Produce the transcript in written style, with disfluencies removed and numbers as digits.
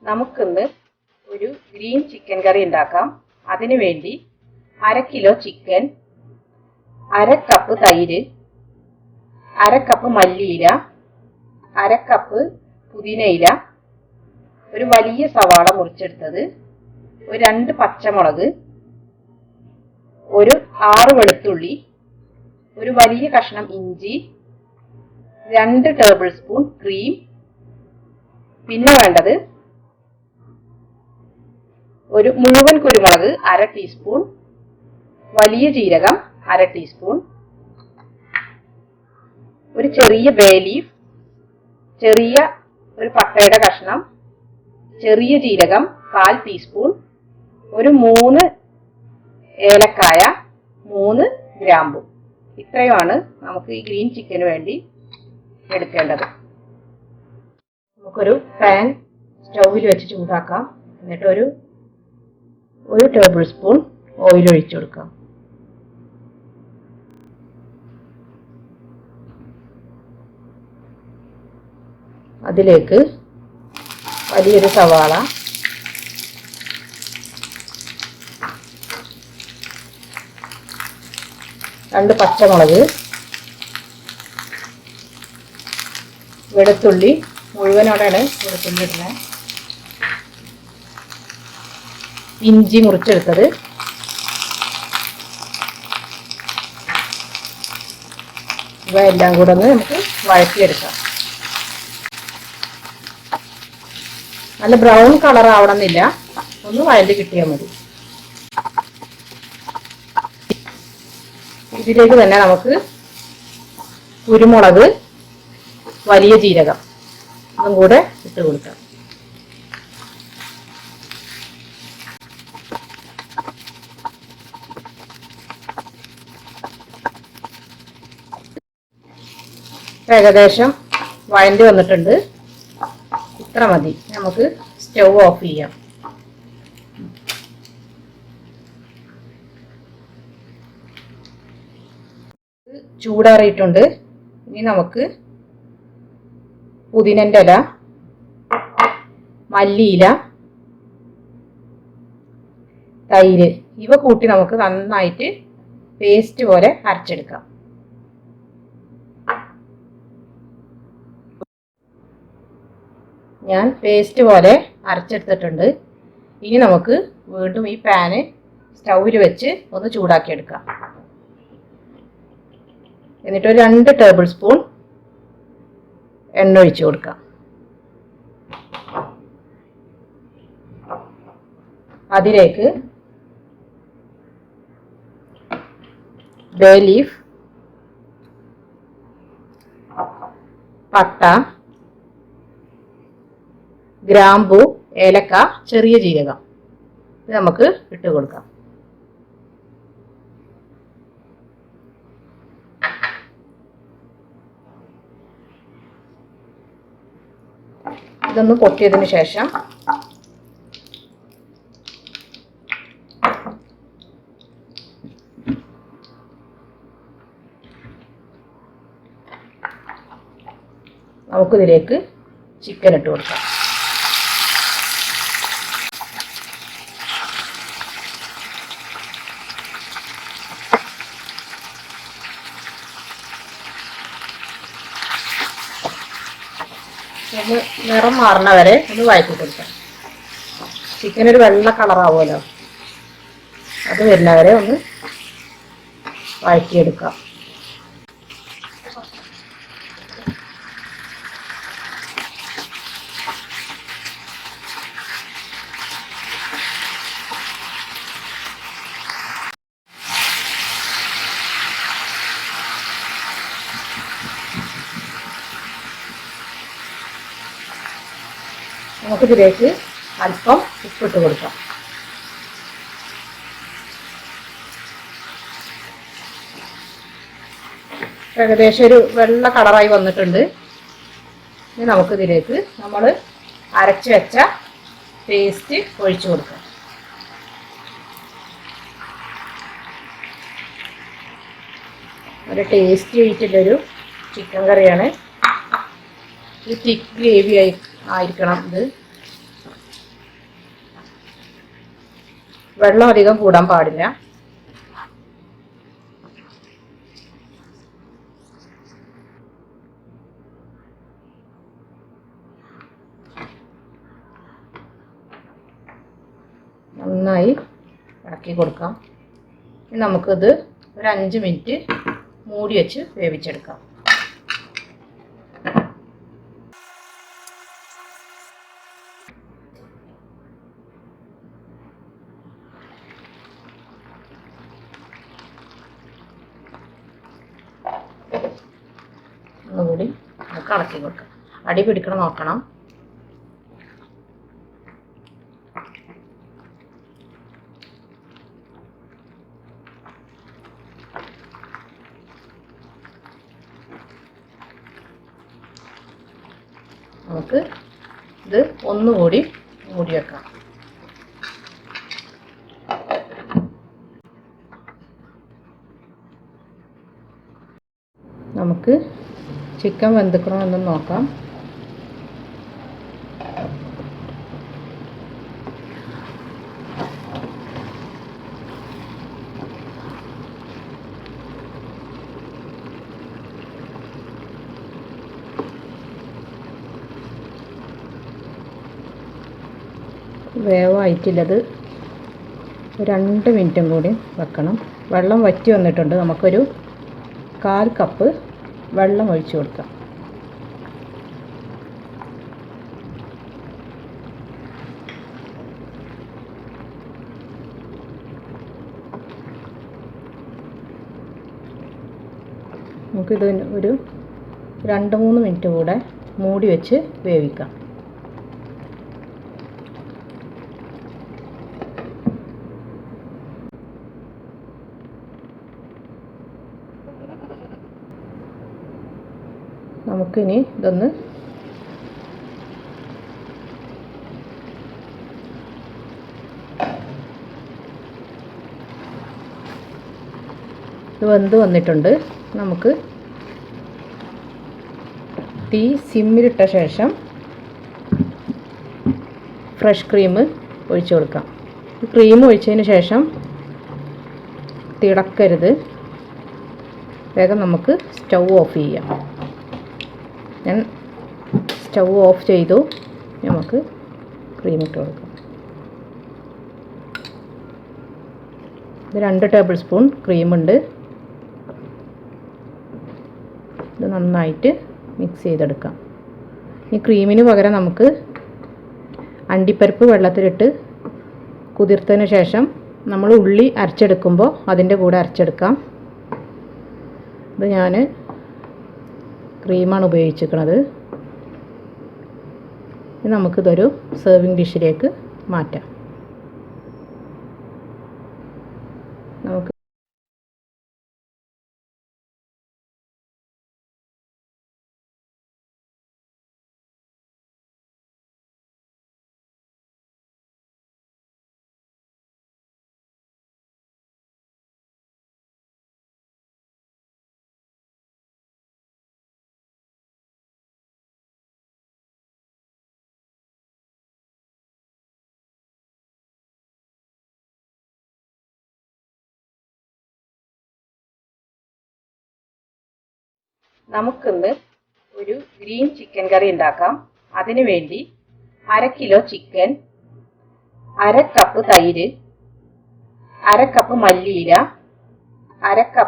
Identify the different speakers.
Speaker 1: നമുക്കിന്ന് ഒരു green chicken കറി ഉണ്ടാക്കാം. അതിനു വേണ്ടി 1/2 കിലോ ചിക്കൻ, 1/2 കപ്പ് തൈര്, 1/2 കപ്പ് മല്ലിയില, 1/2 കപ്പ് പുതിനയില, ഒരു വലിയ സവാള മുറിച്ചെടുത്തത്, ഒരു 2 പച്ചമുളക്, ഒരു 6 വെളുത്തുള്ളി, ഒരു വലിയ കഷ്ണം ഇഞ്ചി, 2 ടേബിൾ സ്പൂൺ ക്രീം. പിന്നെ വേണ്ടത് ഒരു മുഴുവൻ കുരുമുളക് 1/2 ടീസ്പൂൺ, വലിയ ജീരകം 1/2 ടീസ്പൂൺ, ഒരു ചെറിയ ബേ ലീഫ്, ചെറിയ ഒരു പട്ടയുടെ കഷ്ണം, ചെറിയ ജീരകം 1/4 ടീസ്പൂൺ, ഒരു 3 ഏലക്കായ, 3 ഗ്രാമ്പു. ഇത്രയുമാണ് നമുക്ക് ഈ ഗ്രീൻ ചിക്കന് വേണ്ടി എടുക്കേണ്ടത്. നമുക്കൊരു പാൻ സ്റ്റൗവിൽ വെച്ച് ചൂടാക്കാം. എന്നിട്ട് ഒരു ടേബിൾ സ്പൂൺ ഓയിൽ ഒഴിച്ചു കൊടുക്കാം. അതിലേക്ക് വലിയൊരു സവാള, രണ്ട് പച്ചമുളക്, വെളുത്തുള്ളി മുഴുവനോടെയാണ് വെളുത്തുള്ളി ഇടുന്നത്, ഇഞ്ചി മുറിച്ചെടുത്തത്, ഇവയെല്ലാം കൂടെ ഒന്ന് നമുക്ക് വഴറ്റിയെടുക്കാം. നല്ല ബ്രൗൺ കളർ ആവണമെന്നില്ല, ഒന്ന് വഴറ്റി കിട്ടിയാൽ മതി. ഇതിലേക്ക് തന്നെ നമുക്ക് കുരുമുളക്, വലിയ ജീരകം ഇതും കൂടെ ഇട്ട് കൊടുക്കാം. ഏകദേശം വഴണ്ടി വന്നിട്ടുണ്ട്. ഇത്ര മതി. നമുക്ക് സ്റ്റൗ ഓഫ് ചെയ്യാം. ചൂടാറിയിട്ടുണ്ട്. ഇനി നമുക്ക് പുതിനൻ്റെ ഇല, മല്ലിയില, തൈര് ഇവ കൂട്ടി നമുക്ക് നന്നായിട്ട് പേസ്റ്റ് പോലെ അരച്ചെടുക്കാം. ഞാൻ പേസ്റ്റ് പോലെ അരച്ചെടുത്തിട്ടുണ്ട്. ഇനി നമുക്ക് വീണ്ടും ഈ പാന് സ്റ്റൗവിൽ വെച്ച് ഒന്ന് ചൂടാക്കിയെടുക്കാം. എന്നിട്ട് ഒരു 2 ടേബിൾ സ്പൂൺ എണ്ണ ഒഴിച്ചു കൊടുക്കാം. അതിലേക്ക് ബേ ലീഫ്, പട്ട, ഗ്രാമ്പു, ഏലക്ക, ചെറിയ ജീരകം ഇത് നമുക്ക് ഇട്ട് കൊടുക്കാം. ഇതൊന്ന് പൊട്ടിയതിന് ശേഷം നമുക്കിതിലേക്ക് ചിക്കൻ ഇട്ട് കൊടുക്കാം. ഒന്ന് നിറം മാറണ വരെ ഒന്ന് വഴറ്റി കൊടുക്കാം. ചിക്കൻ ഒരു വെള്ള കളറാവുമല്ലോ, അത് വരുന്നവരെ ഒന്ന് വഴറ്റിയെടുക്കാം. നമുക്കിതിലേക്ക് അല്പം ഉപ്പിട്ട് കൊടുക്കാം. ഏകദേശം ഒരു വെള്ള കളറായി വന്നിട്ടുണ്ട്. ഇനി നമുക്കിതിലേക്ക് നമ്മൾ അരച്ച് വെച്ച പേസ്റ്റ് ഒഴിച്ചു കൊടുക്കാം. ഒരു ടേസ്റ്റി ആയിട്ടുള്ളൊരു ചിക്കൻ കറിയാണ്. ഇത് തിക്ക് ഗ്രേവി ആയിരിക്കണം. ഇത് വെള്ളം അധികം കൂടാൻ പാടില്ല. നന്നായി ഇളക്കി കൊടുക്കാം. ഇനി നമുക്കിത് ഒരു 5 മിനിറ്റ് മൂടി വെച്ച് വേവിച്ചെടുക്കാം. ഒന്നുകൂടി നമുക്ക് ഇളക്കി കൊടുക്കാം. അടി പിടിക്കണം നോക്കണം. നമുക്ക് ഇത് ഒന്നുകൂടി മൂടി വെക്കാം. നമുക്ക് ചിക്കൻ വെന്തിക്കണോ എന്ന് നോക്കാം. വേവായിട്ടില്ലത് 2 മിനിറ്റും കൂടി വെക്കണം. വെള്ളം വറ്റി വന്നിട്ടുണ്ട്. നമുക്കൊരു 1/4 കപ്പ് വെള്ളം ഒഴിച്ചു കൊടുക്കാം. നമുക്കിത് ഒരു 2-3 മിനിറ്റ് കൂടെ മൂടി വെച്ച് വേവിക്കാം. നമുക്കിനി ഇതൊന്ന് വെന്ത് വന്നിട്ടുണ്ട്. നമുക്ക് തീ സിമ്മിലിട്ട ശേഷം ഫ്രഷ് ക്രീം ഒഴിച്ചു കൊടുക്കാം. ക്രീം ഒഴിച്ചതിന് ശേഷം തിളക്കരുത്. വേഗം നമുക്ക് സ്റ്റൗ ഓഫ് ചെയ്യാം. ഞാൻ സ്റ്റൗ ഓഫ് ചെയ്തു. നമുക്ക് ക്രീം ഇട്ട് കൊടുക്കാം. ഇത് 2 ടേബിൾ സ്പൂൺ ക്രീമുണ്ട്. ഇത് നന്നായിട്ട് മിക്സ് ചെയ്തെടുക്കാം. ഈ ക്രീമിന് പകരം നമുക്ക് അണ്ടിപ്പരിപ്പ് വെള്ളത്തിലിട്ട് കുതിർത്തതിന് ശേഷം നമ്മൾ ഉള്ളി അരച്ചെടുക്കുമ്പോൾ അതിൻ്റെ കൂടെ അരച്ചെടുക്കാം. ഇത് ഞാൻ ക്രീമാണ് ഉപയോഗിച്ചിരിക്കുന്നത്. നമുക്കിതൊരു സെർവിങ് ഡിഷിലേക്ക് മാറ്റാം. നമുക്ക് നമുക്കിന്ന് ഒരു ഗ്രീൻ ചിക്കൻ കറി ഉണ്ടാക്കാം. അതിനു വേണ്ടി 1/2 കിലോ ചിക്കൻ, 1/2 കപ്പ് തൈര്, 1/2 കപ്പ് മല്ലിയില, 1/2 കപ്പ്